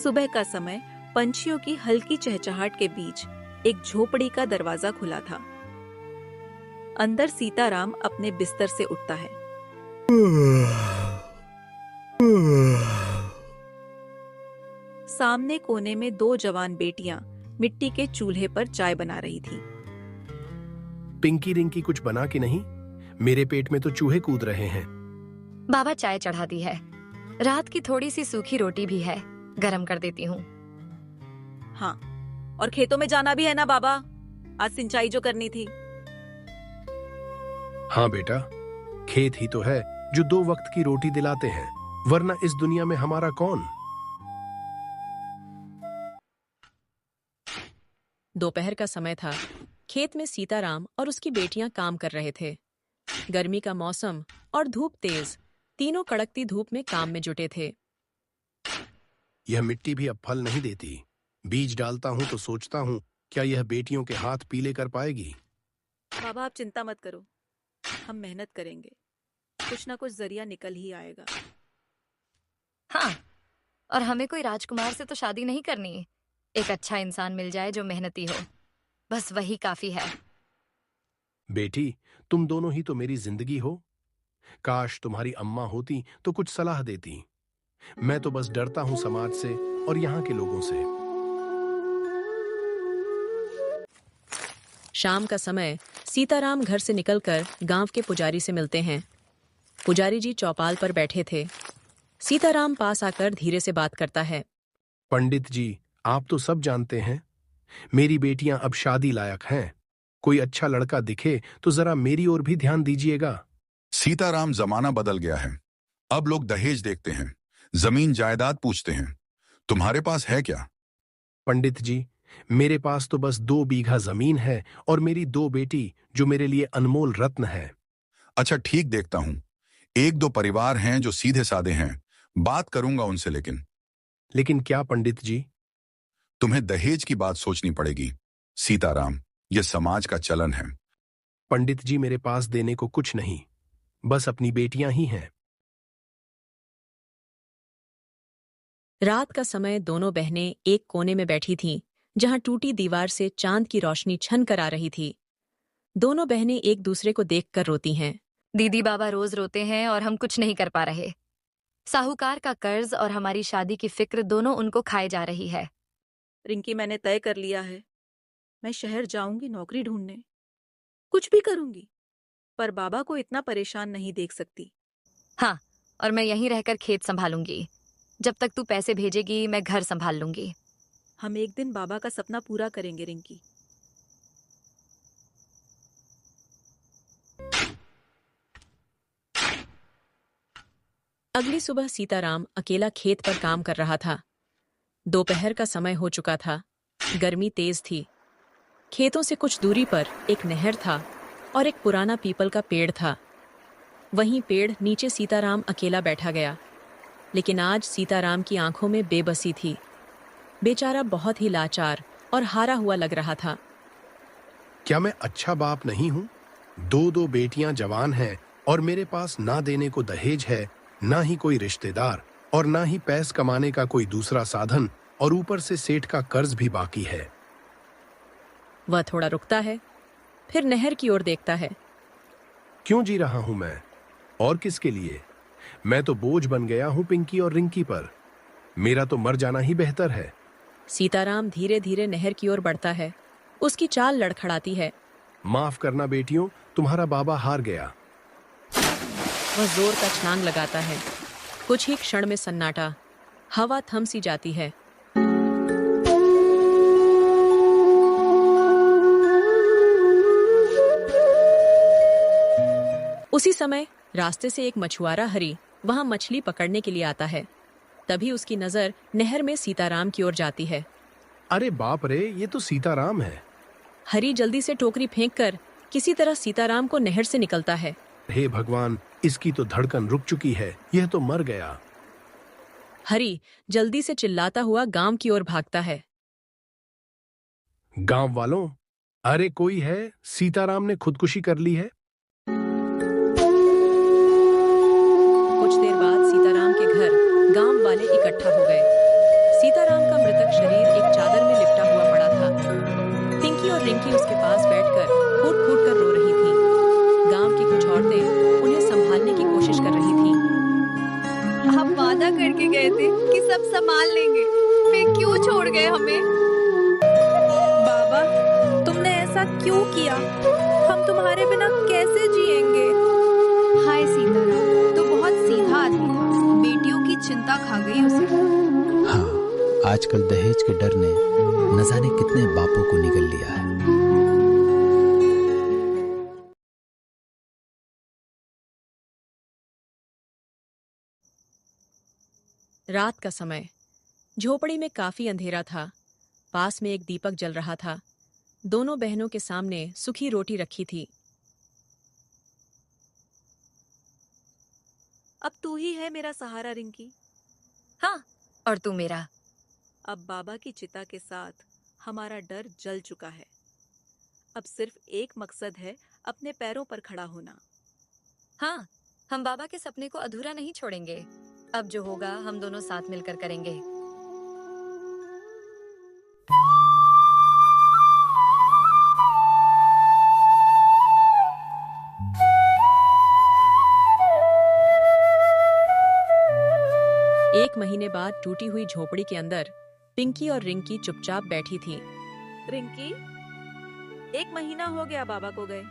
सुबह का समय पंछियों की हल्की चहचहाट के बीच एक झोपड़ी का दरवाजा खुला था। अंदर सीताराम अपने बिस्तर से उठता है। सामने कोने में दो जवान बेटियां मिट्टी के चूल्हे पर चाय बना रही थी। पिंकी रिंकी कुछ बना कि नहीं? मेरे पेट में तो चूहे कूद रहे हैं। बाबा चाय चढ़ा दी है। रात की थोड़ी सी सूखी रोटी भी है, गरम कर देती हूँ। हाँ, और खेतों में जाना भी है ना बाबा, आज सिंचाई जो करनी थी। हाँ बेटा, खेत ही तो है जो 2 वक्त की रोटी दिलाते हैं, वरना इस दुनिया में हमारा कौन। दोपहर का समय था। खेत में सीताराम और उसकी बेटियां काम कर रहे थे। गर्मी का मौसम और धूप तेज, तीनों कड़कती धूप में काम में जुटे थे। यह मिट्टी भी अब फल नहीं देती। बीज डालता हूँ तो सोचता हूँ, क्या यह बेटियों के हाथ पीले कर पाएगी? बाबा आप चिंता मत करो, हम मेहनत करेंगे, कुछ ना कुछ जरिया निकल ही आएगा। हाँ, और हमें कोई राजकुमार से तो शादी नहीं करनी। एक अच्छा इंसान मिल जाए जो मेहनती हो, बस वही काफी है। बेटी, तुम दोनों ही तो मेरी जिंदगी हो। काश तुम्हारी अम्मा होती तो कुछ सलाह देती। मैं तो बस डरता हूँ समाज से और यहाँ के लोगों से। शाम का समय सीताराम घर से निकलकर गांव के पुजारी से मिलते हैं। पुजारी जी चौपाल पर बैठे थे। सीताराम पास आकर धीरे से बात करता है। पंडित जी, आप तो सब जानते हैं, मेरी बेटियां अब शादी लायक हैं। कोई अच्छा लड़का दिखे तो जरा मेरी ओर भी ध्यान दीजिएगा। सीताराम, जमाना बदल गया है। अब लोग दहेज देखते हैं, जमीन जायदाद पूछते हैं। तुम्हारे पास है क्या? पंडित जी, मेरे पास तो बस 2 बीघा जमीन है और मेरी 2 बेटी, जो मेरे लिए अनमोल रत्न है। अच्छा ठीक, देखता हूं। 1-2 परिवार हैं जो सीधे साधे हैं, बात करूंगा उनसे। लेकिन क्या पंडित जी? तुम्हें दहेज की बात सोचनी पड़ेगी सीताराम, यह समाज का चलन है। पंडित जी, मेरे पास देने को कुछ नहीं, बस अपनी बेटियां ही हैं। रात का समय दोनों बहनें एक कोने में बैठी थीं, जहां टूटी दीवार से चांद की रोशनी छन कर आ रही थी। दोनों बहनें एक दूसरे को देखकर रोती हैं। दीदी बाबा रोज रोते हैं और हम कुछ नहीं कर पा रहे। साहूकार का कर्ज और हमारी शादी की फिक्र दोनों उनको खाए जा रही है। रिंकी, मैंने तय कर लिया है, मैं शहर जाऊंगी नौकरी ढूंढने, कुछ भी करूंगी, पर बाबा को इतना परेशान नहीं देख सकती। हाँ, और मैं यहीं रहकर खेत संभालूंगी। जब तक तू पैसे भेजेगी मैं घर संभाल लूंगी। हम एक दिन बाबा का सपना पूरा करेंगे रिंकी। अगली सुबह सीताराम अकेला खेत पर काम कर रहा था। दोपहर का समय हो चुका था। गर्मी तेज थी। खेतों से कुछ दूरी पर एक नहर था और एक पुराना पीपल का पेड़ था। वहीं पेड़ नीचे सीताराम अकेला बैठा गया। लेकिन आज सीताराम की आंखों में बेबसी थी। बेचारा बहुत ही लाचार और हारा हुआ लग रहा था। क्या मैं अच्छा बाप नहीं हूं? 2 बेटियां जवान हैं और मेरे पास ना देने को दहेज है, ना ही कोई रिश्तेदार, और ना ही पैस कमाने का कोई दूसरा साधन, और ऊपर से सेठ का कर्ज भी बाकी है। वह थोड़ा रुकता है, फिर नहर की ओर देखता है। क्यों जी रहा हूं मैं, और किसके लिए? मैं तो बोझ बन गया हूं पिंकी और रिंकी पर। मेरा तो मर जाना ही बेहतर है। सीताराम धीरे धीरे नहर की ओर बढ़ता है। उसकी चाल लड़खड़ाती है। माफ करना बेटियों, तुम्हारा बाबा हार गया। वह जोर का छलांग लगाता है। कुछ ही क्षण में सन्नाटा, हवा थम सी जाती है। उसी समय रास्ते से एक मछुआरा हरी वहां मछली पकड़ने के लिए आता है। तभी उसकी नजर नहर में सीताराम की ओर जाती है। अरे बाप रे, ये तो सीताराम है। हरी जल्दी से टोकरी फेंककर किसी तरह सीताराम को नहर से निकलता है। हे भगवान, इसकी तो धड़कन रुक चुकी है, यह तो मर गया। हरी जल्दी से चिल्लाता हुआ गांव की ओर भागता है। गांव वालों, अरे कोई है, सीताराम ने खुदकुशी कर ली है। कुछ देर बाद सीताराम के घर गांव वाले इकट्ठा हो गए। सीताराम तक शरीर एक चादर में लिपटा हुआ पड़ा था। पिंकी और रिंकी उसके पास बैठकर फूट फूट कर रो रही थीं। गांव की कुछ औरतें उन्हें संभालने की कोशिश कर रही थीं। हम वादा करके गए थे कि सब संभाल लेंगे, फिर क्यों छोड़ गए हमें? बाबा, तुमने ऐसा क्यों किया? हम तुम्हारे बिना कैसे जिएंगे? हाय सीताराम, तो बहुत सीधा आदमी था। बेटियों की चिंता खा गई उसे। हाँ, आजकल दहेज के डर ने न जाने कितने बापों को निगल लिया है। रात का समय। झोपड़ी में काफी अंधेरा था। पास में एक दीपक जल रहा था। दोनों बहनों के सामने सूखी रोटी रखी थी। अब तू ही है मेरा सहारा रिंकी। हाँ, और तू मेरा। अब बाबा की चिता के साथ हमारा डर जल चुका है। अब सिर्फ एक मकसद है, अपने पैरों पर खड़ा होना। हाँ, हम बाबा के सपने को अधूरा नहीं छोड़ेंगे। अब जो होगा हम दोनों साथ मिलकर करेंगे। एक महीने बाद टूटी हुई झोपड़ी के अंदर पिंकी और रिंकी चुपचाप बैठी थी। रिंकी, 1 महीना हो गया बाबा को गए।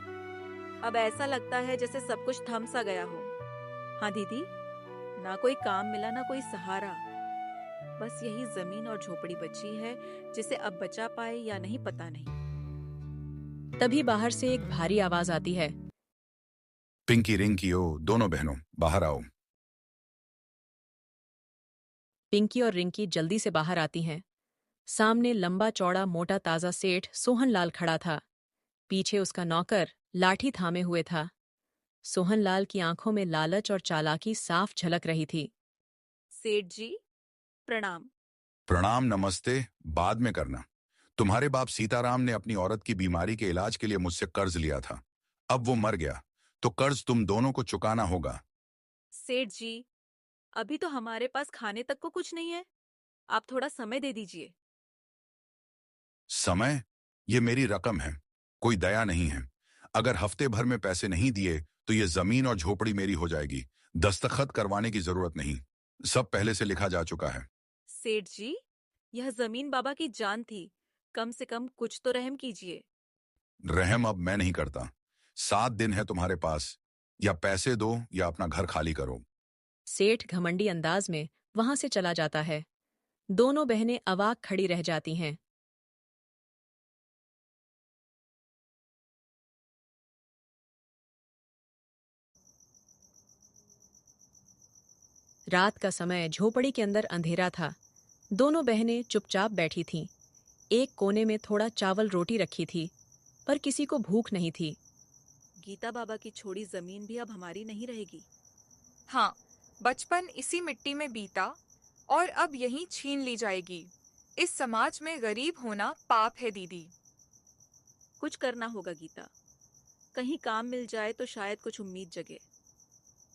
अब ऐसा लगता है जैसे सब कुछ थम सा गया हो। हाँ दीदी, ना कोई काम मिला, ना कोई सहारा। बस यही जमीन और झोपड़ी बची है, जिसे अब बचा पाए या नहीं पता नहीं। तभी बाहर से एक भारी आवाज आती है। पिंकी, रिंकी, ओ दोनों बहनों बाहर आओ। पिंकी और रिंकी जल्दी से बाहर आती हैं। सामने लंबा चौड़ा मोटा ताजा सेठ सोहनलाल खड़ा था। पीछे उसका नौकर लाठी थामे हुए था। सोहनलाल की आंखों में लालच और चालाकी साफ झलक रही थी। सेठ जी, प्रणाम। प्रणाम, नमस्ते बाद में करना। तुम्हारे बाप सीताराम ने अपनी औरत की बीमारी के इलाज के लिए मुझसे कर्ज लिया था। अब वो मर गया तो कर्ज तुम दोनों को चुकाना होगा। सेठ जी, अभी तो हमारे पास खाने तक को कुछ नहीं है। आप थोड़ा समय दे दीजिए। समय? ये मेरी रकम है, कोई दया नहीं है। अगर हफ्ते भर में पैसे नहीं दिए तो ये जमीन और झोपड़ी मेरी हो जाएगी। दस्तखत करवाने की जरूरत नहीं, सब पहले से लिखा जा चुका है। सेठ जी, यह जमीन बाबा की जान थी। कम से कम कुछ तो रहम कीजिए। रहम अब मैं नहीं करता। 7 दिन है तुम्हारे पास, या पैसे दो या अपना घर खाली करो। सेठ घमंडी अंदाज में वहां से चला जाता है। दोनों बहनें अवाक खड़ी रह जाती हैं। रात का समय। झोपड़ी के अंदर अंधेरा था। दोनों बहनें चुपचाप बैठी थीं। एक कोने में थोड़ा चावल रोटी रखी थी, पर किसी को भूख नहीं थी। गीता बाबा की छोड़ी जमीन भी अब हमारी नहीं रहेगी। हाँ, बचपन इसी मिट्टी में बीता और अब यहीं छीन ली जाएगी। इस समाज में गरीब होना पाप है दीदी। कुछ करना होगा गीता। कहीं काम मिल जाए तो शायद कुछ उम्मीद जगे।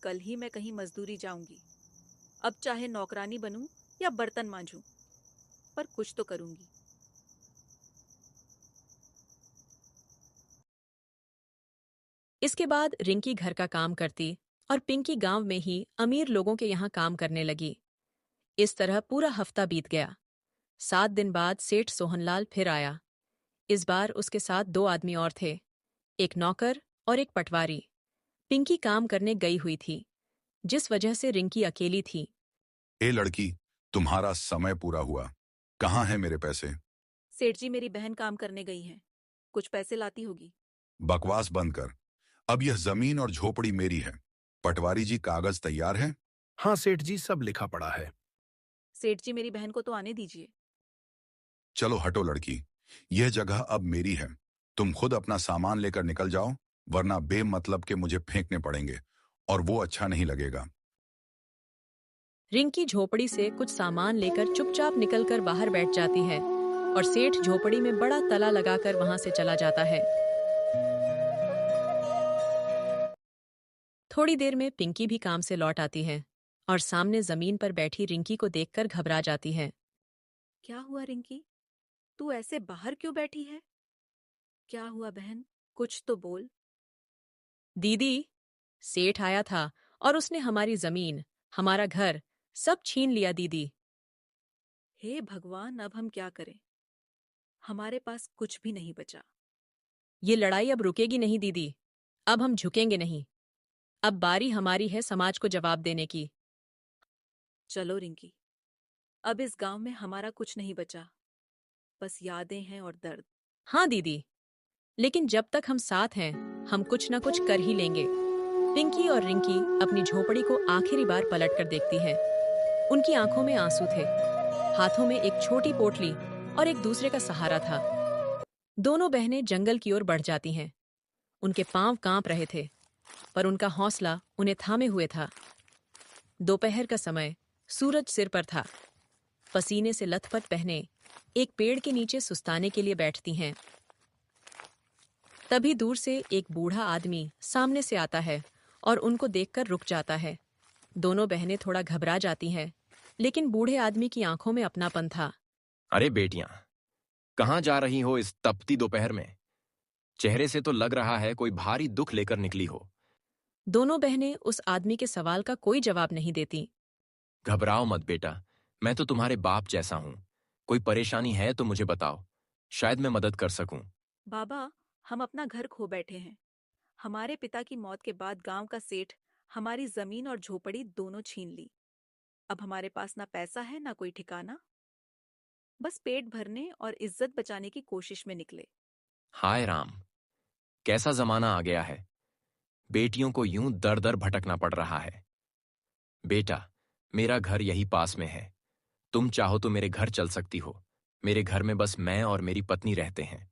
कल ही मैं कहीं मजदूरी जाऊंगी। अब चाहे नौकरानी बनूं या बर्तन मांजूं, पर कुछ तो करूंगी। इसके बाद रिंकी घर का काम करती और पिंकी गांव में ही अमीर लोगों के यहाँ काम करने लगी। इस तरह पूरा हफ्ता बीत गया। 7 दिन बाद सेठ सोहनलाल फिर आया। इस बार उसके साथ 2 आदमी और थे, एक नौकर और एक पटवारी। पिंकी काम करने गई हुई थी, जिस वजह से रिंकी अकेली थी। ए लड़की, तुम्हारा समय पूरा हुआ। कहाँ है मेरे पैसे? सेठ जी, मेरी बहन काम करने गई है, कुछ पैसे लाती होगी। बकवास बंद कर। अब यह जमीन और झोपड़ी मेरी है। पटवारी जी, कागज तैयार है? हाँ सेठ जी, सब लिखा पड़ा है। सेठ जी, मेरी बहन को तो आने दीजिए। चलो हटो लड़की, यह जगह अब मेरी है। तुम खुद अपना सामान लेकर निकल जाओ, वरना बेमतलब के मुझे फेंकने पड़ेंगे और वो अच्छा नहीं लगेगा। रिंकी झोपड़ी से कुछ सामान लेकर चुपचाप निकलकर बाहर बैठ जाती है और सेठ झोपड़ी में बड़ा तला लगाकर वहां से चला जाता है। थोड़ी देर में पिंकी भी काम से लौट आती है और सामने जमीन पर बैठी रिंकी को देखकर घबरा जाती है। क्या हुआ रिंकी? तू ऐसे बाहर क्यों बैठी है? क्या हुआ बहन? कुछ तो बोल। दीदी, सेठ आया था और उसने हमारी जमीन, हमारा घर सब छीन लिया दीदी। हे भगवान, अब हम क्या करें? हमारे पास कुछ भी नहीं बचा। ये लड़ाई अब रुकेगी नहीं दीदी। अब हम झुकेंगे नहीं। अब बारी हमारी है समाज को जवाब देने की। चलो रिंकी, अब इस गांव में हमारा कुछ नहीं बचा, बस यादें हैं और दर्द। हाँ दीदी, लेकिन जब तक हम साथ हैं, हम कुछ न कुछ कर ही लेंगे। पिंकी और रिंकी अपनी झोपड़ी को आखिरी बार पलट कर देखती हैं। उनकी आंखों में आंसू थे, हाथों में एक छोटी पोटली और एक दूसरे का सहारा था। दोनों बहनें जंगल की ओर बढ़ जाती हैं। उनके पांव कांप रहे थे, पर उनका हौसला उन्हें थामे हुए था। दोपहर का समय, सूरज सिर पर था। पसीने से लथपथ पहने एक पेड़ के नीचे सुस्ताने के लिए बैठती हैं। तभी दूर से एक बूढ़ा आदमी सामने से आता है और उनको देखकर रुक जाता है। दोनों बहनें थोड़ा घबरा जाती हैं, लेकिन बूढ़े आदमी की आंखों में अपनापन था। अरे बेटियां, कहाँ जा रही हो इस तपती दोपहर में? चेहरे से तो लग रहा है कोई भारी दुख लेकर निकली हो। दोनों बहनें उस आदमी के सवाल का कोई जवाब नहीं देती। घबराओ मत बेटा, मैं तो तुम्हारे बाप जैसा हूं। कोई परेशानी है तो मुझे बताओ, शायद मैं मदद कर सकूं। बाबा, हम अपना घर खो बैठे हैं। हमारे पिता की मौत के बाद गांव का सेठ हमारी जमीन और झोपड़ी दोनों छीन ली। अब हमारे पास ना पैसा है ना कोई ठिकाना, बस पेट भरने और इज्जत बचाने की कोशिश में निकले। हाय राम, कैसा जमाना आ गया है। बेटियों को यूं दर दर भटकना पड़ रहा है। बेटा, मेरा घर यही पास में है। तुम चाहो तो मेरे घर चल सकती हो। मेरे घर में बस मैं और मेरी पत्नी रहते हैं।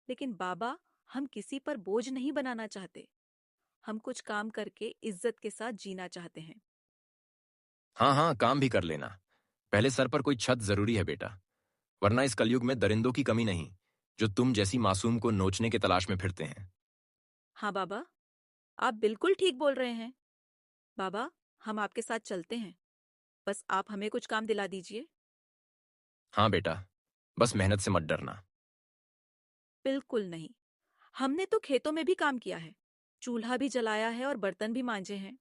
लेकिन बाबा, हम किसी पर बोझ नहीं बनाना चाहते। हम कुछ काम करके इज्जत के साथ जीना चाहते हैं। हाँ हाँ, काम भी कर लेना। पहले सर पर कोई छत जरूरी है बेटा, वरना इस कलयुग में दरिंदों की कमी नहीं जो तुम जैसी मासूम को नोचने के तलाश में फिरते हैं। हाँ बाबा, आप बिल्कुल ठीक बोल रहे हैं। बाबा, हम आपके साथ चलते हैं, बस आप हमें कुछ काम दिला दीजिए। हाँ बेटा, बस मेहनत से मत डरना। बिल्कुल नहीं। हमने तो खेतों में भी काम किया है, चूल्हा भी जलाया है और बर्तन भी मांजे हैं।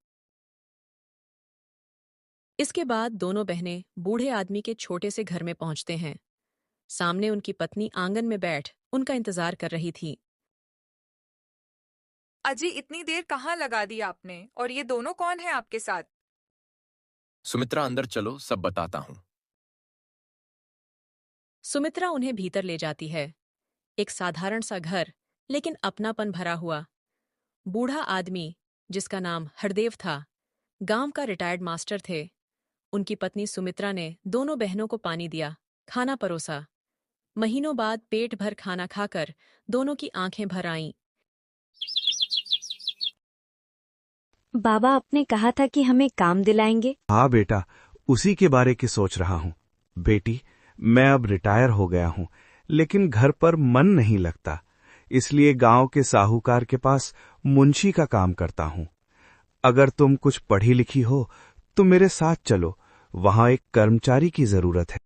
इसके बाद दोनों बहनें बूढ़े आदमी के छोटे से घर में पहुंचते हैं। सामने उनकी पत्नी आंगन में बैठ उनका इंतजार कर रही थी। अजी, इतनी देर कहाँ लगा दी आपने? और ये दोनों कौन है आपके साथ? सुमित्रा, अंदर चलो, सब बताता हूं। सुमित्रा उन्हें भीतर ले जाती है। एक साधारण सा घर, लेकिन अपनापन भरा हुआ। बूढ़ा आदमी, जिसका नाम हरदेव था, गांव का रिटायर्ड मास्टर थे। उनकी पत्नी सुमित्रा ने दोनों बहनों को पानी दिया, खाना परोसा। महीनों बाद पेट भर खाना खाकर दोनों की आंखें भर आईं। बाबा, आपने कहा था कि हमें काम दिलाएंगे। हाँ बेटा, उसी के बारे की सोच रहा हूँ। बेटी, मैं अब रिटायर हो गया हूँ, लेकिन घर पर मन नहीं लगता, इसलिए गांव के साहूकार के पास मुंशी का काम करता हूँ। अगर तुम कुछ पढ़ी लिखी हो तो मेरे साथ चलो, वहां एक कर्मचारी की जरूरत है।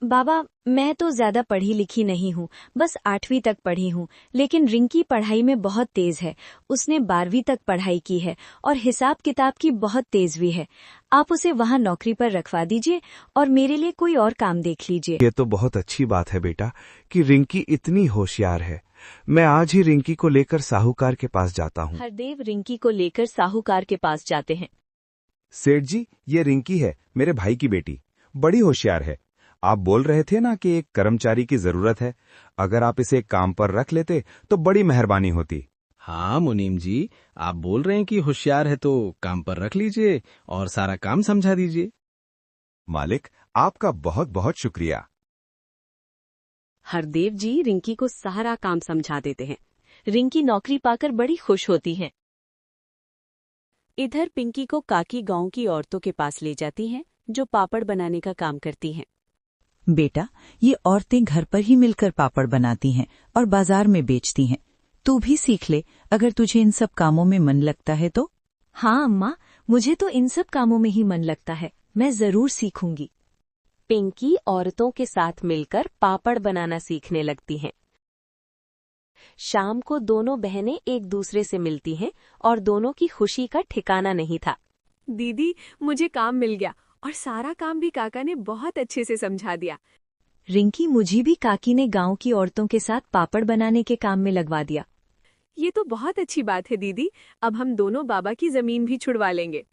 बाबा, मैं तो ज्यादा पढ़ी लिखी नहीं हूँ, बस 8वीं तक पढ़ी हूँ, लेकिन रिंकी पढ़ाई में बहुत तेज है। उसने 12वीं तक पढ़ाई की है और हिसाब किताब की बहुत तेज भी है। आप उसे वहाँ नौकरी पर रखवा दीजिए और मेरे लिए कोई और काम देख लीजिए। ये तो बहुत अच्छी बात है बेटा कि रिंकी इतनी होशियार है। मैं आज ही रिंकी को लेकर साहूकार के पास जाता हूँ। हरदेव रिंकी को लेकर साहूकार के पास जाते हैं। सेठ जी, ये रिंकी है, मेरे भाई की बेटी, बड़ी होशियार है। आप बोल रहे थे ना कि एक कर्मचारी की जरूरत है। अगर आप इसे काम पर रख लेते तो बड़ी मेहरबानी होती। हाँ मुनीम जी, आप बोल रहे हैं कि होशियार है तो काम पर रख लीजिए और सारा काम समझा दीजिए। मालिक, आपका बहुत बहुत शुक्रिया। हरदेव जी रिंकी को सारा काम समझा देते हैं। रिंकी नौकरी पाकर बड़ी खुश होती है। इधर पिंकी को काकी गांव की औरतों के पास ले जाती हैं, जो पापड़ बनाने का काम करती हैं। बेटा, ये औरतें घर पर ही मिलकर पापड़ बनाती हैं और बाजार में बेचती हैं। तू भी सीख ले, अगर तुझे इन सब कामों में मन लगता है तो। हाँ अम्मा, मुझे तो इन सब कामों में ही मन लगता है, मैं जरूर सीखूंगी। पिंकी औरतों के साथ मिलकर पापड़ बनाना सीखने लगती हैं। शाम को दोनों बहनें एक दूसरे से मिलती हैं और दोनों की खुशी का ठिकाना नहीं था। दीदी, मुझे काम मिल गया और सारा काम भी काका ने बहुत अच्छे से समझा दिया। रिंकी, मुझे भी काकी ने गांव की औरतों के साथ पापड़ बनाने के काम में लगवा दिया। ये तो बहुत अच्छी बात है दीदी, अब हम दोनों बाबा की जमीन भी छुड़वा लेंगे।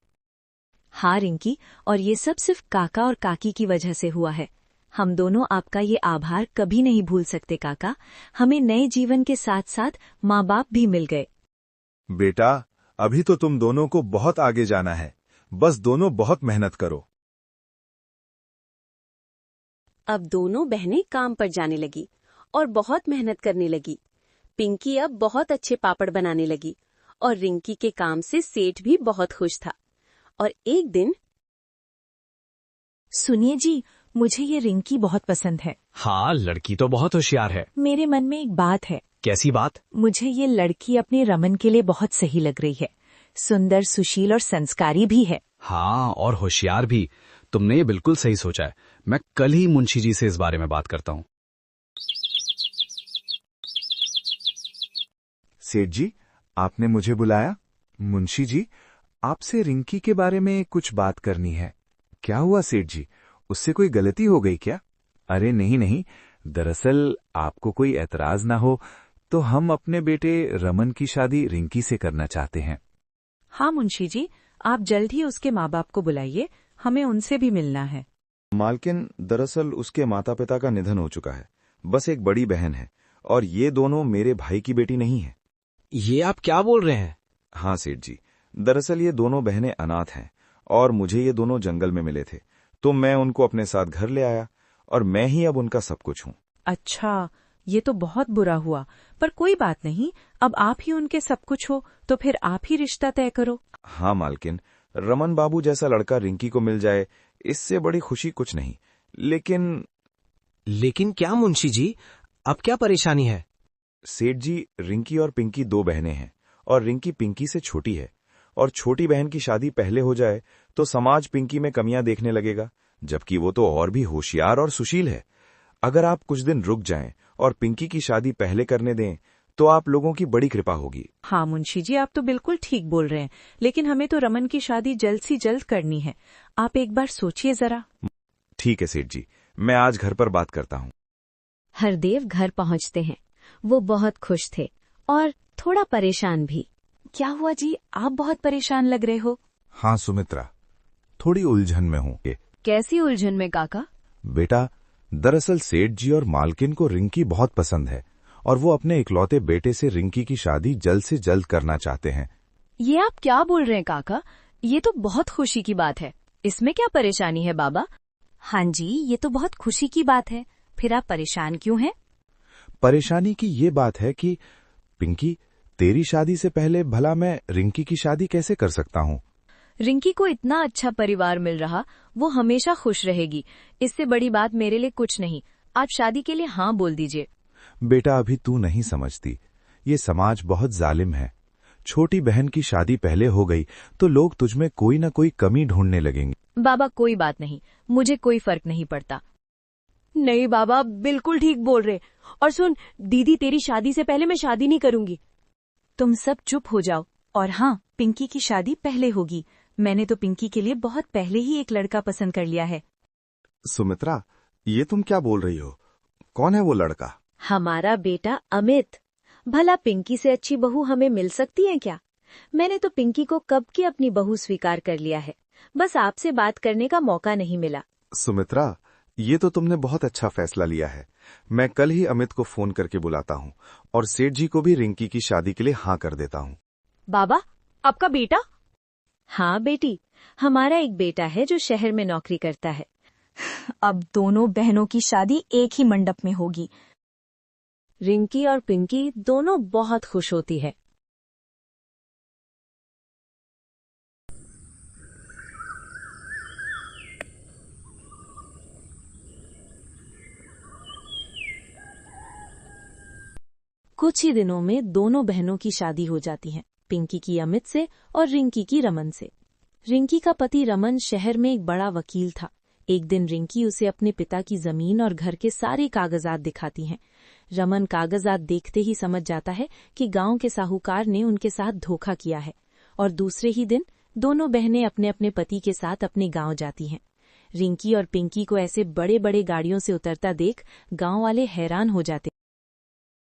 हाँ रिंकी, और ये सब सिर्फ काका और काकी की वजह से हुआ है। हम दोनों आपका ये आभार कभी नहीं भूल सकते काका। हमें नए जीवन के साथ साथ माँ बाप भी मिल गए। बेटा, अभी तो तुम दोनों को बहुत आगे जाना है, बस दोनों बहुत मेहनत करो। अब दोनों बहनें काम पर जाने लगी और बहुत मेहनत करने लगी। पिंकी अब बहुत अच्छे पापड़ बनाने लगी और रिंकी के काम से सेठ भी बहुत खुश था। और एक दिन, सुनिए जी, मुझे ये रिंकी बहुत पसंद है। हाँ, लड़की तो बहुत होशियार है। मेरे मन में एक बात है। कैसी बात? मुझे ये लड़की अपने रमन के लिए बहुत सही लग रही है। सुंदर, सुशील और संस्कारी भी है। हाँ, और होशियार भी। तुमने ये बिल्कुल सही सोचा है। मैं कल ही मुंशी जी से इस बारे में बात करता हूँ। सेठ जी, आपने मुझे बुलाया? मुंशी जी, आपसे रिंकी के बारे में कुछ बात करनी है। क्या हुआ सेठ जी, उससे कोई गलती हो गई क्या? अरे नहीं नहीं, दरअसल आपको कोई एतराज ना हो तो हम अपने बेटे रमन की शादी रिंकी से करना चाहते हैं। हाँ मुंशी जी, आप जल्द ही उसके माँ बाप को बुलाइए, हमें उनसे भी मिलना है। मालकिन, दरअसल उसके माता पिता का निधन हो चुका है, बस एक बड़ी बहन है और ये दोनों मेरे भाई की बेटी नहीं है। ये आप क्या बोल रहे हैं? हाँ सेठ जी, दरअसल ये दोनों बहनें अनाथ हैं और मुझे ये दोनों जंगल में मिले थे, तो मैं उनको अपने साथ घर ले आया और मैं ही अब उनका सब कुछ हूँ। अच्छा, ये तो बहुत बुरा हुआ, पर कोई बात नहीं, अब आप ही उनके सब कुछ हो तो फिर आप ही रिश्ता तय करो। हाँ मालकिन, रमन बाबू जैसा लड़का रिंकी को मिल जाए, इससे बड़ी खुशी कुछ नहीं। लेकिन क्या मुंशी जी, अब क्या परेशानी है? सेठ जी, रिंकी और पिंकी दो बहनें हैं और रिंकी पिंकी से छोटी है, और छोटी बहन की शादी पहले हो जाए तो समाज पिंकी में कमियां देखने लगेगा, जबकि वो तो और भी होशियार और सुशील है। अगर आप कुछ दिन रुक जाएं और पिंकी की शादी पहले करने दें तो आप लोगों की बड़ी कृपा होगी। हाँ मुंशी जी, आप तो बिल्कुल ठीक बोल रहे हैं, लेकिन हमें तो रमन की शादी जल्द से जल्द करनी है। आप एक बार सोचिए जरा। ठीक है सेठ जी, मैं आज घर पर बात करता हूँ। हरदेव घर पहुंचते हैं। वो बहुत खुश थे और थोड़ा परेशान भी। क्या हुआ जी, आप बहुत परेशान लग रहे हो? हाँ सुमित्रा, थोड़ी उलझन में हूँ। कैसी उलझन में काका? बेटा, दरअसल सेठ जी और मालकिन को रिंकी बहुत पसंद है और वो अपने इकलौते बेटे से रिंकी की शादी जल्द से जल्द करना चाहते हैं। ये आप क्या बोल रहे हैं काका? ये तो बहुत खुशी की बात है, इसमें क्या परेशानी है बाबा? हाँ जी, ये तो बहुत खुशी की बात है, फिर आप परेशान क्यों हैं? परेशानी की ये बात है कि पिंकी, तेरी शादी से पहले भला मैं रिंकी की शादी कैसे कर सकता हूँ? रिंकी को इतना अच्छा परिवार मिल रहा, वो हमेशा खुश रहेगी। इससे बड़ी बात मेरे लिए कुछ नहीं। आप शादी के लिए हाँ बोल दीजिए। बेटा, अभी तू नहीं समझती, ये समाज बहुत जालिम है। छोटी बहन की शादी पहले हो गई तो लोग तुझमें कोई न कोई कमी ढूंढने लगेंगे। बाबा कोई बात नहीं, मुझे कोई फर्क नहीं पड़ता। नहीं बाबा, बिल्कुल ठीक बोल रहे। और सुन दीदी, तेरी शादी से पहले मैं शादी नहीं करूंगी। तुम सब चुप हो जाओ। और हाँ, पिंकी की शादी पहले होगी। मैंने तो पिंकी के लिए बहुत पहले ही एक लड़का पसंद कर लिया है। सुमित्रा, ये तुम क्या बोल रही हो? कौन है वो लड़का? हमारा बेटा अमित। भला पिंकी से अच्छी बहू हमें मिल सकती है क्या? मैंने तो पिंकी को कब की अपनी बहू स्वीकार कर लिया है, बस आपसे बात करने का मौका नहीं मिला। सुमित्रा, ये तो तुमने बहुत अच्छा फैसला लिया है। मैं कल ही अमित को फोन करके बुलाता हूँ और सेठ जी को भी रिंकी की शादी के लिए हाँ कर देता हूँ। बाबा, आपका बेटा? हाँ बेटी, हमारा एक बेटा है जो शहर में नौकरी करता है। अब दोनों बहनों की शादी एक ही मंडप में होगी। रिंकी और पिंकी दोनों बहुत खुश होती है। कुछ ही दिनों में दोनों बहनों की शादी हो जाती है, पिंकी की अमित से और रिंकी की रमन से। रिंकी का पति रमन शहर में एक बड़ा वकील था। एक दिन रिंकी उसे अपने पिता की जमीन और घर के सारे कागजात दिखाती हैं। रमन कागजात देखते ही समझ जाता है कि गांव के साहूकार ने उनके साथ धोखा किया है और दूसरे ही दिन दोनों बहनें अपने अपने पति के साथ अपने गांव जाती हैं। रिंकी और पिंकी को ऐसे बड़े बड़े गाड़ियों से उतरता देख गांव वाले हैरान हो जाते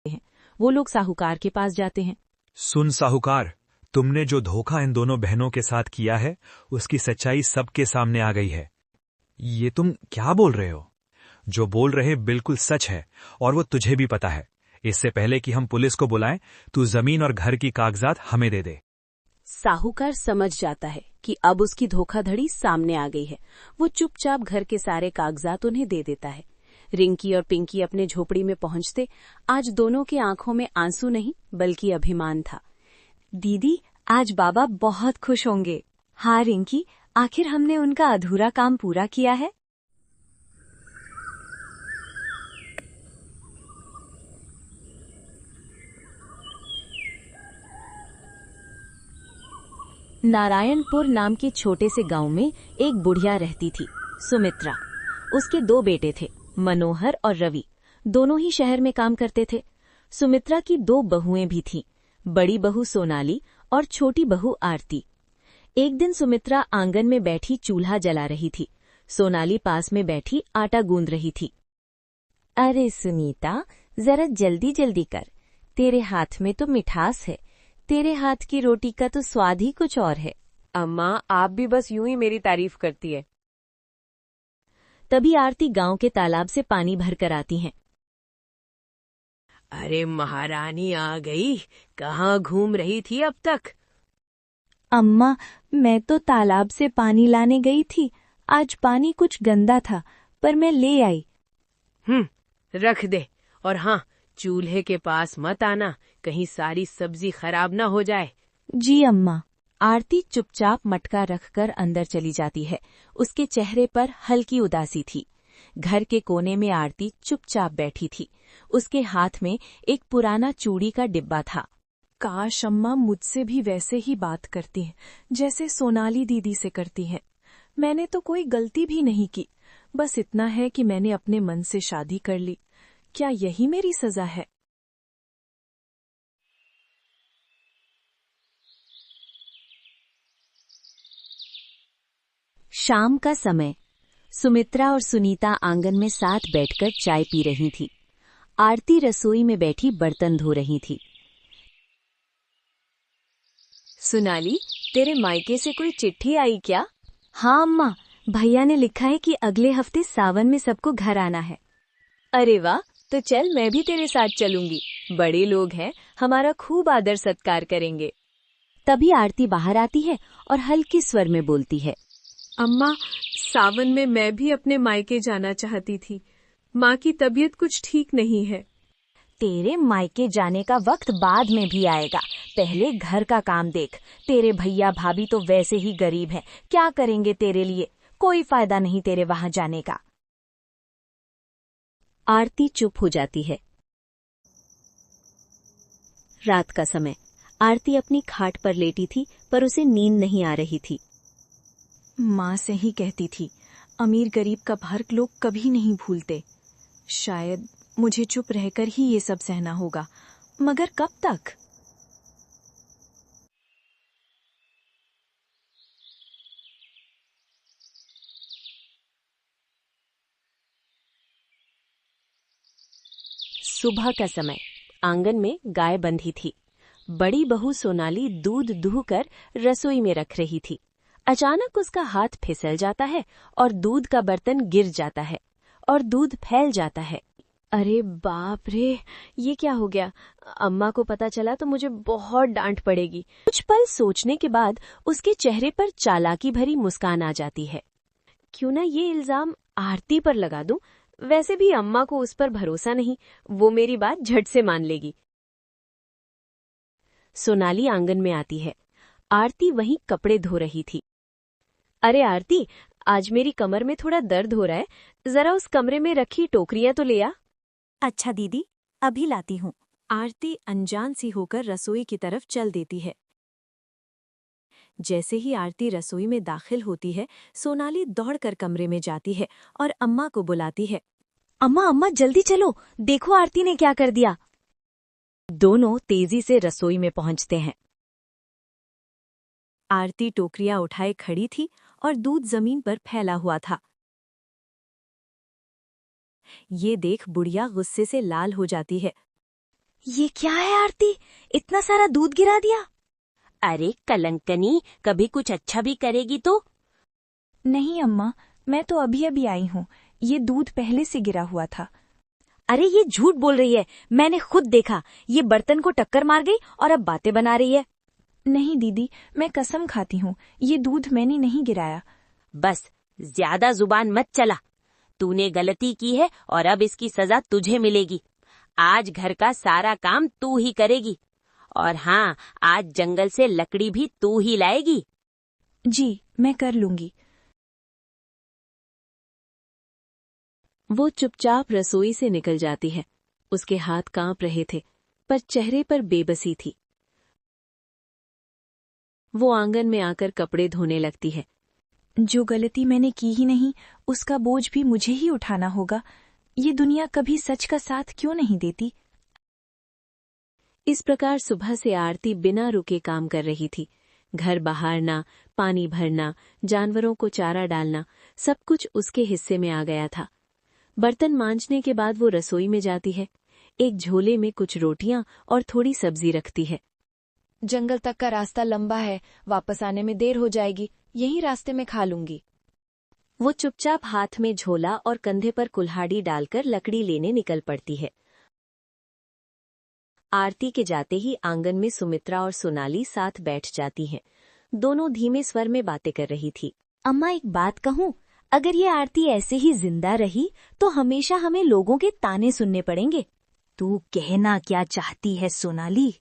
हैं। वो लोग साहूकार के पास जाते हैं। सुन साहूकार, तुमने जो धोखा इन दोनों बहनों के साथ किया है उसकी सच्चाई सबके सामने आ गई है। ये तुम क्या बोल रहे हो? जो बोल रहे बिल्कुल सच है और वो तुझे भी पता है। इससे पहले कि हम पुलिस को बुलाएं, तू जमीन और घर की कागजात हमें दे दे। साहूकार समझ जाता है कि अब उसकी धोखाधड़ी सामने आ गई है। वो चुपचाप घर के सारे कागजात उन्हें दे देता है। रिंकी और पिंकी अपने झोपड़ी में पहुंचते आज दोनों की आंखों में आंसू नहीं बल्कि अभिमान था। दीदी, आज बाबा बहुत खुश होंगे। हाँ रिंकी, आखिर हमने उनका अधूरा काम पूरा किया है। नारायणपुर नाम के छोटे से गांव में एक बुढ़िया रहती थी, सुमित्रा। उसके 2 बेटे थे, मनोहर और रवि। दोनों ही शहर में काम करते थे। सुमित्रा की 2 बहुएं भी थीं, बड़ी बहू सोनाली और छोटी बहू आरती। एक दिन सुमित्रा आंगन में बैठी चूल्हा जला रही थी। सोनाली पास में बैठी आटा गूंद रही थी। अरे सुनीता, जरा जल्दी जल्दी कर, तेरे हाथ में तो मिठास है। तेरे हाथ की रोटी का तो स्वाद ही कुछ और है। अम्मा, आप भी बस यूं ही मेरी तारीफ करती है। तभी आरती गांव के तालाब से पानी भरकर आती हैं। अरे महारानी आ गई, कहाँ घूम रही थी अब तक? अम्मा, मैं तो तालाब से पानी लाने गई थी। आज पानी कुछ गंदा था, पर मैं ले आई। रख दे, और हाँ, चूल्हे के पास मत आना, कहीं सारी सब्जी खराब ना हो जाए। जी अम्मा। आरती चुपचाप मटका रखकर अंदर चली जाती है। उसके चेहरे पर हल्की उदासी थी। घर के कोने में आरती चुपचाप बैठी थी। उसके हाथ में एक पुराना चूड़ी का डिब्बा था। काश अम्मा मुझसे भी वैसे ही बात करती हैं, जैसे सोनाली दीदी से करती हैं। मैंने तो कोई गलती भी नहीं की, बस इतना है कि मैंने अपने मन से शादी कर ली। क्या यही मेरी सजा है? शाम का समय। सुमित्रा और सुनीता आंगन में साथ बैठकर चाय पी रही थी। आरती रसोई में बैठी बर्तन धो रही थी। सुनाली, तेरे मायके से कोई चिट्ठी आई क्या? हाँ अम्मा, भैया ने लिखा है कि अगले हफ्ते सावन में सबको घर आना है। अरे वाह, तो चल मैं भी तेरे साथ चलूंगी। बड़े लोग हैं, हमारा खूब आदर सत्कार करेंगे। तभी आरती बाहर आती है और हल्के स्वर में बोलती है, अम्मा, सावन में मैं भी अपने मायके जाना चाहती थी। माँ की तबीयत कुछ ठीक नहीं है। तेरे मायके जाने का वक्त बाद में भी आएगा, पहले घर का काम देख। तेरे भैया भाभी तो वैसे ही गरीब हैं, क्या करेंगे तेरे लिए? कोई फायदा नहीं तेरे वहां जाने का। आरती चुप हो जाती है। रात का समय। आरती अपनी खाट पर लेटी थी, पर उसे नींद नहीं आ रही थी। माँ से ही कहती थी, अमीर गरीब का फर्क लोग कभी नहीं भूलते। शायद मुझे चुप रहकर ही ये सब सहना होगा, मगर कब तक? सुबह का समय। आंगन में गाय बंधी थी। बड़ी बहू सोनाली दूध दूहकर रसोई में रख रही थी। अचानक उसका हाथ फिसल जाता है और दूध का बर्तन गिर जाता है और दूध फैल जाता है। अरे बाप रे, ये क्या हो गया? अम्मा को पता चला तो मुझे बहुत डांट पड़ेगी। कुछ पल सोचने के बाद उसके चेहरे पर चालाकी भरी मुस्कान आ जाती है। क्यों ना ये इल्जाम आरती पर लगा दूं? वैसे भी अम्मा को उस पर भरोसा नहीं, वो मेरी बात झट से मान लेगी। सोनाली आंगन में आती है। आरती वहीं कपड़े धो रही थी। अरे आरती, आज मेरी कमर में थोड़ा दर्द हो रहा है, जरा उस कमरे में रखी टोकरियां तो ले आ। अच्छा दीदी, अभी लाती हूँ। आरती अनजान सी होकर रसोई की तरफ चल देती है। जैसे ही आरती रसोई में दाखिल होती है, सोनाली दौड़कर कमरे में जाती है और अम्मा को बुलाती है। अम्मा अम्मा जल्दी चलो, देखो आरती ने क्या कर दिया। दोनों तेजी से रसोई में पहुंचते हैं। आरती टोकरियां उठाए खड़ी थी और दूध जमीन पर फैला हुआ था। ये देख बुढ़िया गुस्से से लाल हो जाती है। ये क्या है आरती, इतना सारा दूध गिरा दिया। अरे कलंकनी, कभी कुछ अच्छा भी करेगी तो। नहीं अम्मा, मैं तो अभी अभी आई हूँ, ये दूध पहले से गिरा हुआ था। अरे ये झूठ बोल रही है, मैंने खुद देखा, ये बर्तन को टक्कर मार गई और अब बातें बना रही है। नहीं दीदी, मैं कसम खाती हूँ, ये दूध मैंने नहीं गिराया। बस ज्यादा जुबान मत चला, तूने गलती की है और अब इसकी सजा तुझे मिलेगी। आज घर का सारा काम तू ही करेगी, और हाँ, आज जंगल से लकड़ी भी तू ही लाएगी। जी, मैं कर लूंगी। वो चुपचाप रसोई से निकल जाती है। उसके हाथ कांप रहे थे, पर चेहरे पर बेबसी थी। वो आंगन में आकर कपड़े धोने लगती है। जो गलती मैंने की ही नहीं, उसका बोझ भी मुझे ही उठाना होगा। ये दुनिया कभी सच का साथ क्यों नहीं देती। इस प्रकार सुबह से आरती बिना रुके काम कर रही थी। घर बहारना, पानी भरना, जानवरों को चारा डालना, सब कुछ उसके हिस्से में आ गया था। बर्तन मांजने के बाद वो रसोई में जाती है। एक झोले में कुछ रोटियां और थोड़ी सब्जी रखती है। जंगल तक का रास्ता लंबा है, वापस आने में देर हो जाएगी, यहीं रास्ते में खा लूंगी। वो चुपचाप हाथ में झोला और कंधे पर कुल्हाड़ी डालकर लकड़ी लेने निकल पड़ती है। आरती के जाते ही आंगन में सुमित्रा और सोनाली साथ बैठ जाती हैं। दोनों धीमे स्वर में बातें कर रही थी। अम्मा एक बात कहूँ, अगर ये आरती ऐसे ही जिंदा रही तो हमेशा हमें लोगों के ताने सुनने पड़ेंगे। तू कहना क्या चाहती है सोनाली?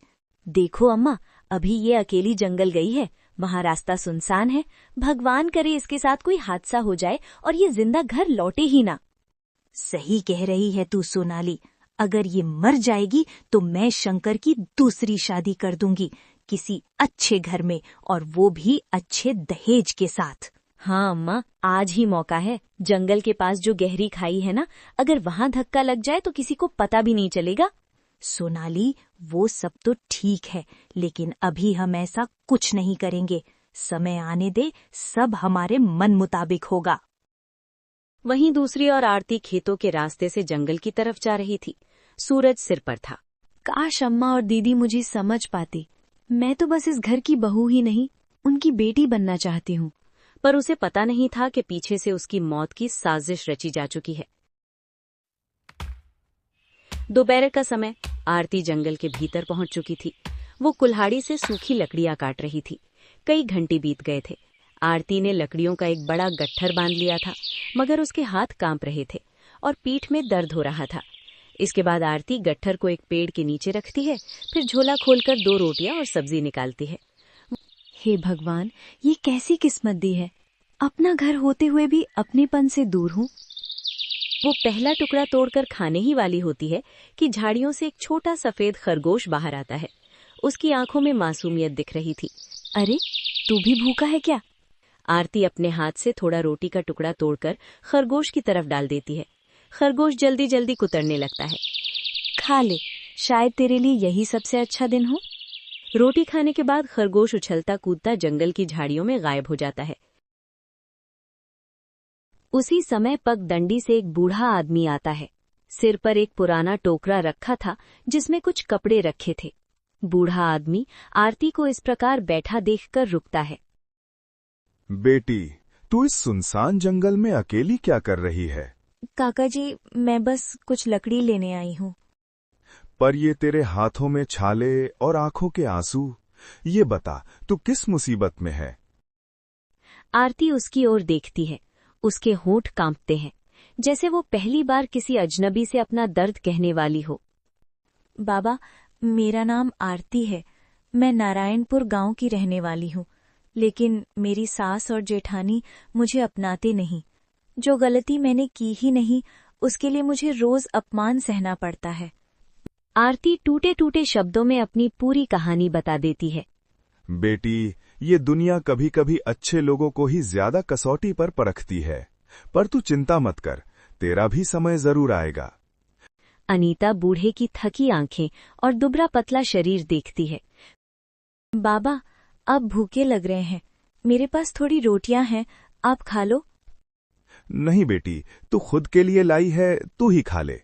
देखो अम्मा, अभी ये अकेली जंगल गई है, वहाँ रास्ता सुनसान है। भगवान करे इसके साथ कोई हादसा हो जाए और ये जिंदा घर लौटे ही ना। सही कह रही है तू सोनाली, अगर ये मर जाएगी तो मैं शंकर की दूसरी शादी कर दूंगी, किसी अच्छे घर में, और वो भी अच्छे दहेज के साथ। हाँ अम्मा, आज ही मौका है। जंगल के पास जो गहरी खाई है ना, अगर वहाँ धक्का लग जाए तो किसी को पता भी नहीं चलेगा। सोनाली, वो सब तो ठीक है, लेकिन अभी हम ऐसा कुछ नहीं करेंगे। समय आने दे, सब हमारे मन मुताबिक होगा। वहीं दूसरी ओर आरती खेतों के रास्ते से जंगल की तरफ जा रही थी। सूरज सिर पर था। काश अम्मा और दीदी मुझे समझ पाती। मैं तो बस इस घर की बहू ही नहीं, उनकी बेटी बनना चाहती हूँ। पर उसे पता नहीं था कि पीछे से उसकी मौत की साजिश रची जा चुकी है। दोपहर का समय, आरती जंगल के भीतर पहुंच चुकी थी। वो कुल्हाड़ी से सूखी लकड़ियां काट रही थी। कई घंटे बीत गए थे। आरती ने लकड़ियों का एक बड़ा गट्ठर बांध लिया था, मगर उसके हाथ कांप रहे थे और पीठ में दर्द हो रहा था। इसके बाद आरती गट्ठर को एक पेड़ के नीचे रखती है, फिर झोला खोलकर 2 रोटियां और सब्जी निकालती है। हे भगवान, ये कैसी किस्मत दी है, अपना घर होते हुए भी अपनेपन से दूर हूँ। वो पहला टुकड़ा तोड़कर खाने ही वाली होती है कि झाड़ियों से एक छोटा सफेद खरगोश बाहर आता है। उसकी आंखों में मासूमियत दिख रही थी। अरे, तू भी भूखा है क्या? आरती अपने हाथ से थोड़ा रोटी का टुकड़ा तोड़कर खरगोश की तरफ डाल देती है। खरगोश जल्दी जल्दी कुतरने लगता है। खा ले, शायद तेरे लिए यही सबसे अच्छा दिन हो। रोटी खाने के बाद खरगोश उछलता कूदता जंगल की झाड़ियों में गायब हो जाता है। उसी समय पगडंडी से एक बूढ़ा आदमी आता है। सिर पर एक पुराना टोकरा रखा था जिसमें कुछ कपड़े रखे थे। बूढ़ा आदमी आरती को इस प्रकार बैठा देखकर रुकता है। बेटी, तू इस सुनसान जंगल में अकेली क्या कर रही है? काका जी, मैं बस कुछ लकड़ी लेने आई हूँ। पर ये तेरे हाथों में छाले और आंखों के आंसू, ये बता तू किस मुसीबत में है? आरती उसकी ओर देखती है। उसके होंठ कांपते हैं, जैसे वो पहली बार किसी अजनबी से अपना दर्द कहने वाली हो। बाबा, मेरा नाम आरती है। मैं नारायणपुर गांव की रहने वाली हूँ, लेकिन मेरी सास और जेठानी मुझे अपनाते नहीं। जो गलती मैंने की ही नहीं, उसके लिए मुझे रोज अपमान सहना पड़ता है। आरती टूटे टूटे शब्दों में अपनी पूरी कहानी बता देती है। बेटी, ये दुनिया कभी कभी अच्छे लोगों को ही ज्यादा कसौटी पर परखती है, पर तू चिंता मत कर, तेरा भी समय जरूर आएगा। अनीता बूढ़े की थकी आंखें और दुबला पतला शरीर देखती है। बाबा, अब भूखे लग रहे हैं, मेरे पास थोड़ी रोटियां हैं, आप खा लो। नहीं बेटी, तू खुद के लिए लाई है, तू ही खा ले।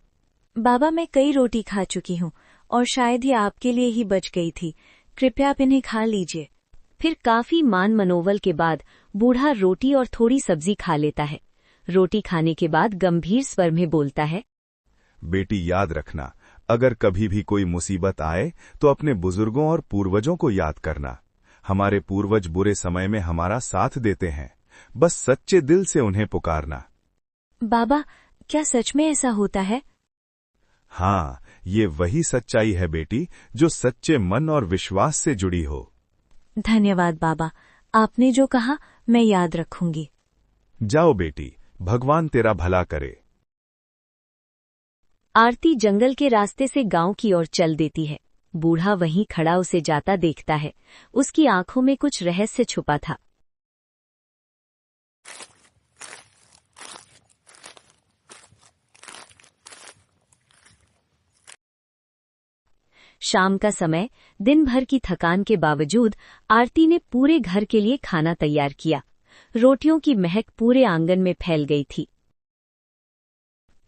बाबा, मैं कई रोटी खा चुकी हूँ और शायद ही आपके लिए ही बच गई थी, कृपया आप इन्हें खा लीजिए। फिर काफी मान मनोवल के बाद बूढ़ा रोटी और थोड़ी सब्जी खा लेता है। रोटी खाने के बाद गंभीर स्वर में बोलता है, बेटी याद रखना, अगर कभी भी कोई मुसीबत आए तो अपने बुजुर्गों और पूर्वजों को याद करना। हमारे पूर्वज बुरे समय में हमारा साथ देते हैं, बस सच्चे दिल से उन्हें पुकारना। बाबा, क्या सच में ऐसा होता है? हाँ, ये वही सच्चाई है बेटी, जो सच्चे मन और विश्वास से जुड़ी हो। धन्यवाद बाबा, आपने जो कहा मैं याद रखूंगी। जाओ बेटी, भगवान तेरा भला करे। आरती जंगल के रास्ते से गांव की ओर चल देती है। बूढ़ा वहीं खड़ा उसे जाता देखता है। उसकी आंखों में कुछ रहस्य छुपा था। शाम का समय, दिन भर की थकान के बावजूद आरती ने पूरे घर के लिए खाना तैयार किया। रोटियों की महक पूरे आंगन में फैल गई थी।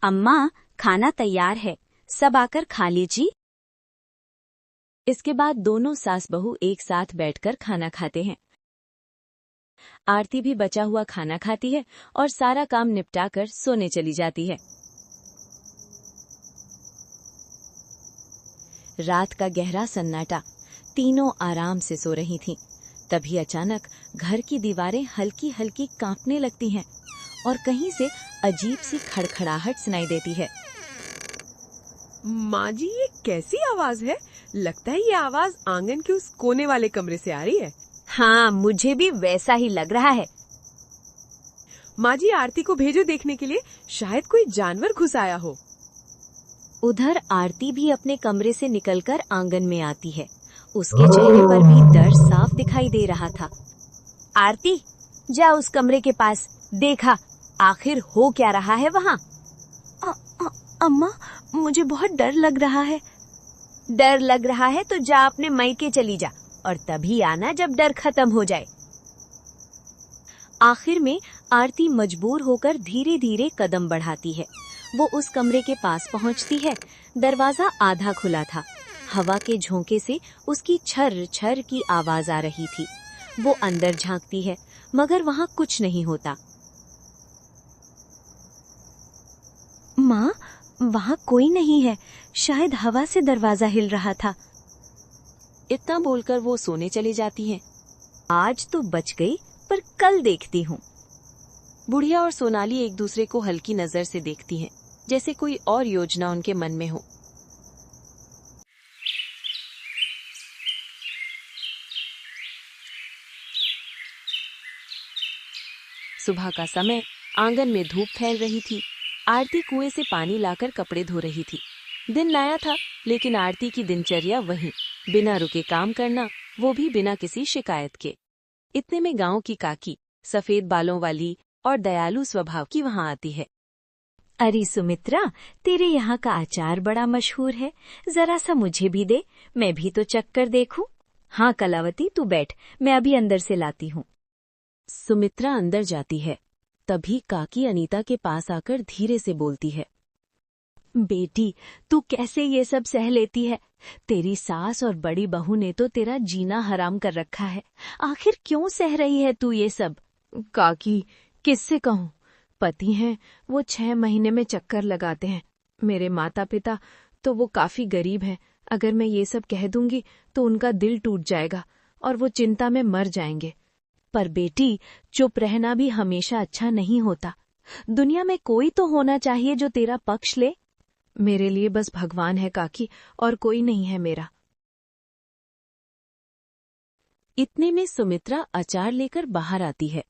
अम्मा, खाना तैयार है, सब आकर खा लीजिए। इसके बाद दोनों सास बहू एक साथ बैठकर खाना खाते हैं। आरती भी बचा हुआ खाना खाती है और सारा काम निपटाकर सोने चली जाती है। रात का गहरा सन्नाटा, तीनों आराम से सो रही थीं। तभी अचानक घर की दीवारें हल्की हल्की कांपने लगती हैं और कहीं से अजीब सी खड़खड़ाहट सुनाई देती है। माँ जी, ये कैसी आवाज है? लगता है ये आवाज आंगन के उस कोने वाले कमरे से आ रही है। हाँ, मुझे भी वैसा ही लग रहा है। माँ जी, आरती को भेजो देखने के लिए, शायद कोई जानवर घुस आया हो। उधर आरती भी अपने कमरे से निकलकर आंगन में आती है। उसके चेहरे पर भी डर साफ दिखाई दे रहा था। आरती, जा उस कमरे के पास, देखा आखिर हो क्या रहा है वहाँ। अम्मा, मुझे बहुत डर लग रहा है। डर लग रहा है तो जा अपने मायके चली जा, और तभी आना जब डर खत्म हो जाए। आखिर में आरती मजबूर होकर धीरे धीरे कदम बढ़ाती है। वो उस कमरे के पास पहुंचती है। दरवाजा आधा खुला था। हवा के झोंके से उसकी छर छर की आवाज आ रही थी। वो अंदर झांकती है, मगर वहां कुछ नहीं होता। माँ, वहाँ कोई नहीं है, शायद हवा से दरवाजा हिल रहा था। इतना बोलकर वो सोने चली जाती हैं। आज तो बच गई, पर कल देखती हूँ। बुढ़िया और सोनाली एक दूसरे को हल्की नजर से देखती हैं, जैसे कोई और योजना उनके मन में हो। सुबह का समय, आंगन में धूप फैल रही थी। आरती कुएं से पानी लाकर कपड़े धो रही थी। दिन नया था, लेकिन आरती की दिनचर्या वही, बिना रुके काम करना, वो भी बिना किसी शिकायत के। इतने में गांव की काकी, सफेद बालों वाली और दयालु स्वभाव की वहां आती है। अरे सुमित्रा, तेरे यहाँ का अचार बड़ा मशहूर है, जरा सा मुझे भी दे, मैं भी तो चख कर देखूं। हाँ कलावती, तू बैठ, मैं अभी अंदर से लाती हूँ। सुमित्रा अंदर जाती है। तभी काकी अनीता के पास आकर धीरे से बोलती है, बेटी, तू कैसे ये सब सह लेती है? तेरी सास और बड़ी बहू ने तो तेरा जीना हराम कर रखा है। आखिर क्यों सह रही है तू ये सब? काकी, किससे कहूँ? पति हैं, वो 6 महीने में चक्कर लगाते हैं। मेरे माता पिता तो वो काफी गरीब हैं। अगर मैं ये सब कह दूंगी तो उनका दिल टूट जाएगा और वो चिंता में मर जाएंगे। पर बेटी, चुप रहना भी हमेशा अच्छा नहीं होता। दुनिया में कोई तो होना चाहिए जो तेरा पक्ष ले। मेरे लिए बस भगवान है काकी, और कोई नहीं है मेरा। इतने में सुमित्रा अचार लेकर बाहर आती है।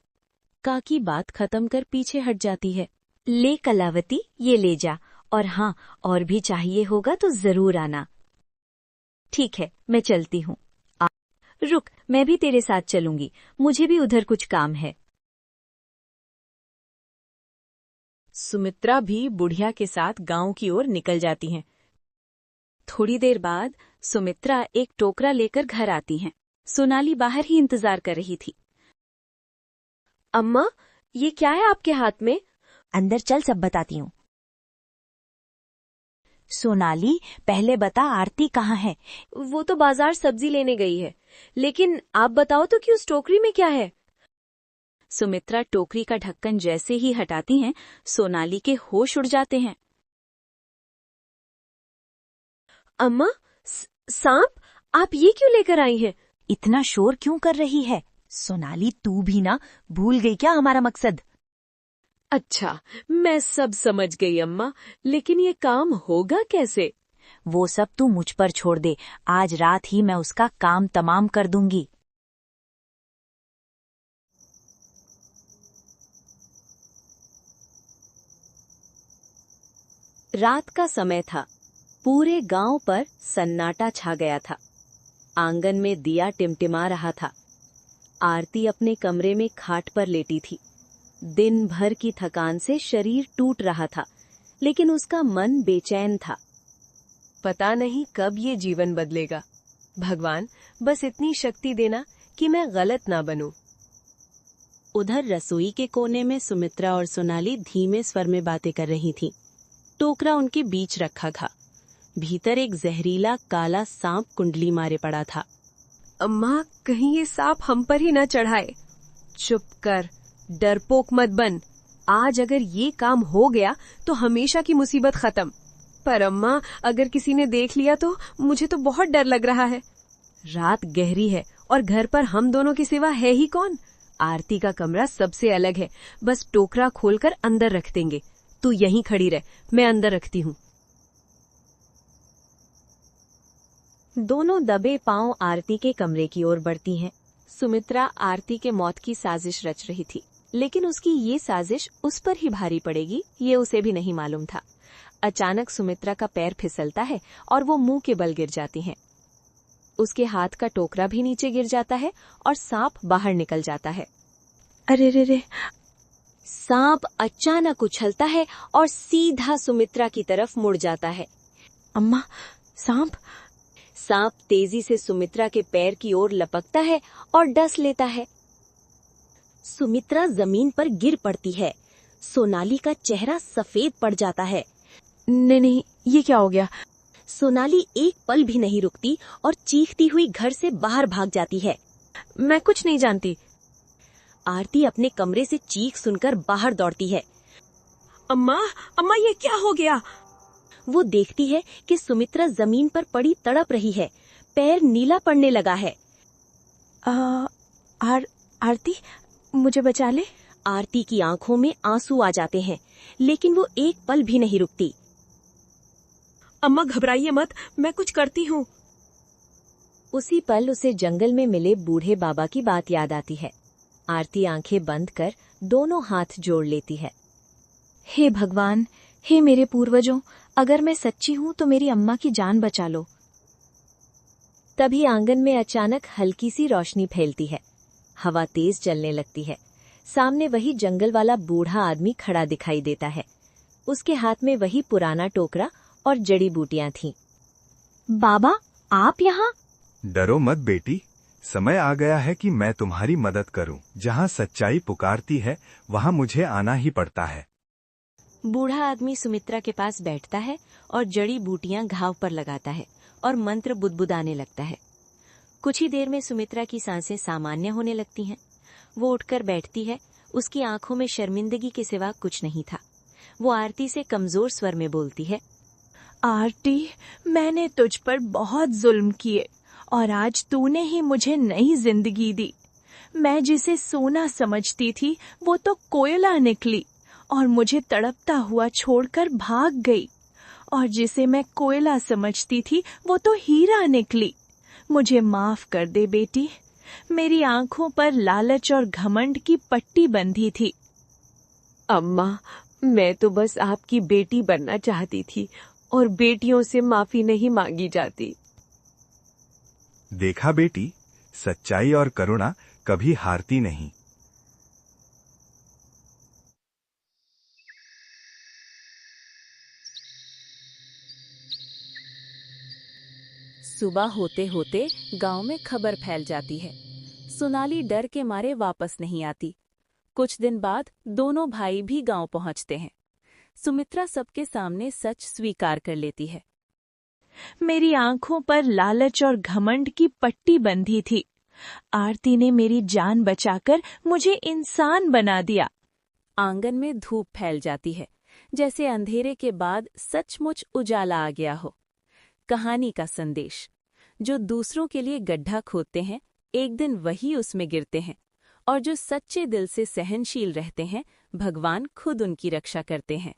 काकी बात खत्म कर पीछे हट जाती है। ले कलावती, ये ले जा, और हाँ, और भी चाहिए होगा तो जरूर आना। ठीक है, मैं चलती हूँ। रुक, मैं भी तेरे साथ चलूंगी, मुझे भी उधर कुछ काम है। सुमित्रा भी बुढ़िया के साथ गांव की ओर निकल जाती हैं। थोड़ी देर बाद सुमित्रा एक टोकरा लेकर घर आती हैं। सोनाली बाहर ही इंतजार कर रही थी। अम्मा, ये क्या है आपके हाथ में? अंदर चल, सब बताती हूँ। सोनाली, पहले बता आरती कहाँ है? वो तो बाजार सब्जी लेने गई है, लेकिन आप बताओ तो कि उस टोकरी में क्या है? सुमित्रा टोकरी का ढक्कन जैसे ही हटाती हैं, सोनाली के होश उड़ जाते हैं। अम्मा, सांप? आप ये क्यों लेकर आई हैं? इतना शोर क्यों कर रही है? सोनाली, तू भी ना भूल गई क्या हमारा मकसद? अच्छा, मैं सब समझ गई अम्मा, लेकिन ये काम होगा कैसे? वो सब तू मुझ पर छोड़ दे, आज रात ही मैं उसका काम तमाम कर दूंगी। रात का समय था। पूरे गांव पर सन्नाटा छा गया था। आंगन में दिया टिमटिमा रहा था। आरती अपने कमरे में खाट पर लेटी थी। दिन भर की थकान से शरीर टूट रहा था, लेकिन उसका मन बेचैन था। पता नहीं कब ये जीवन बदलेगा। भगवान, बस इतनी शक्ति देना कि मैं गलत ना बनूं। उधर रसोई के कोने में सुमित्रा और सोनाली धीमे स्वर में बातें कर रही थीं। टोकरा उनके बीच रखा था। भीतर एक जहरीला काला सांप कुंडली मारे पड़ा था। अम्मा, कहीं ये सांप हम पर ही न चढ़ाए। चुप कर, डरपोक मत बन। आज अगर ये काम हो गया तो हमेशा की मुसीबत खत्म। पर अम्मा, अगर किसी ने देख लिया तो मुझे तो बहुत डर लग रहा है। रात गहरी है और घर पर हम दोनों के सिवा है ही कौन? आरती का कमरा सबसे अलग है, बस टोकरा खोलकर अंदर रख देंगे। तू यहीं खड़ी रह, मैं अंदर रखती हूँ। दोनों दबे पांव आरती के कमरे की ओर बढ़ती हैं। सुमित्रा आरती के मौत की साजिश रच रही थी, लेकिन उसकी ये साजिश उस पर ही भारी पड़ेगी ये उसे भी नहीं मालूम था। अचानक सुमित्रा का पैर फिसलता है और वो मुंह के बल गिर जाती हैं। उसके हाथ का टोकरा भी नीचे गिर जाता है और सांप बाहर निकल जाता है। अरे रे रे! सांप अचानक उछलता है और सीधा सुमित्रा की तरफ मुड़ जाता है। अम्मा, सांप! सांप तेजी से सुमित्रा के पैर की ओर लपकता है और डस लेता है। सुमित्रा जमीन पर गिर पड़ती है। सोनाली का चेहरा सफेद पड़ जाता है। नहीं, ये क्या हो गया? सोनाली एक पल भी नहीं रुकती और चीखती हुई घर से बाहर भाग जाती है। मैं कुछ नहीं जानती। आरती अपने कमरे से चीख सुनकर बाहर दौड़ती है। अम्मा, अम्मा, ये क्या हो गया? वो देखती है कि सुमित्रा जमीन पर पड़ी तड़प रही है। पैर नीला पड़ने लगा है। आरती, मुझे बचा ले। आरती की आंखों में आंसू आ जाते हैं, लेकिन वो एक पल भी नहीं रुकती। अम्मा, घबराइए मत, मैं कुछ करती हूँ। उसी पल उसे जंगल में मिले बूढ़े बाबा की बात याद आती है। आरती आंखें बंद कर दोनों हाथ जोड़ लेती है। हे भगवान, हे मेरे पूर्वजों, अगर मैं सच्ची हूँ तो मेरी अम्मा की जान बचा लो। तभी आंगन में अचानक हल्की सी रोशनी फैलती है। हवा तेज चलने लगती है। सामने वही जंगल वाला बूढ़ा आदमी खड़ा दिखाई देता है। उसके हाथ में वही पुराना टोकरा और जड़ी बूटियां थीं। बाबा, आप यहाँ? डरो मत बेटी, समय आ गया है कि मैं तुम्हारी मदद करूं। जहां सच्चाई पुकारती है वहां मुझे आना ही पड़ता है। बूढ़ा आदमी सुमित्रा के पास बैठता है और जड़ी बूटियां घाव पर लगाता है और मंत्र बुदबुदाने लगता है। कुछ ही देर में सुमित्रा की सांसें सामान्य होने लगती हैं। वो उठकर बैठती है। उसकी आंखों में शर्मिंदगी के सिवा कुछ नहीं था। वो आरती से कमजोर स्वर में बोलती है। आरती, मैंने तुझ पर बहुत जुल्म किए और आज तूने ही मुझे नई जिंदगी दी। मैं जिसे सोना समझती थी वो तो कोयला निकली और मुझे तड़पता हुआ छोड़कर भाग गई, और जिसे मैं कोयला समझती थी वो तो हीरा निकली। मुझे माफ कर दे बेटी, मेरी आंखों पर लालच और घमंड की पट्टी बंधी थी। अम्मा, मैं तो बस आपकी बेटी बनना चाहती थी और बेटियों से माफी नहीं मांगी जाती। देखा बेटी, सच्चाई और करुणा कभी हारती नहीं। सुबह होते होते गांव में खबर फैल जाती है। सोनाली डर के मारे वापस नहीं आती। कुछ दिन बाद दोनों भाई भी गांव पहुंचते हैं। सुमित्रा सबके सामने सच स्वीकार कर लेती है। मेरी आंखों पर लालच और घमंड की पट्टी बंधी थी। आरती ने मेरी जान बचाकर मुझे इंसान बना दिया। आंगन में धूप फैल जाती है, जैसे अंधेरे के बाद सचमुच उजाला आ गया हो। कहानी का संदेश: जो दूसरों के लिए गड्ढा खोदते हैं, एक दिन वही उसमें गिरते हैं, और जो सच्चे दिल से सहनशील रहते हैं, भगवान खुद उनकी रक्षा करते हैं।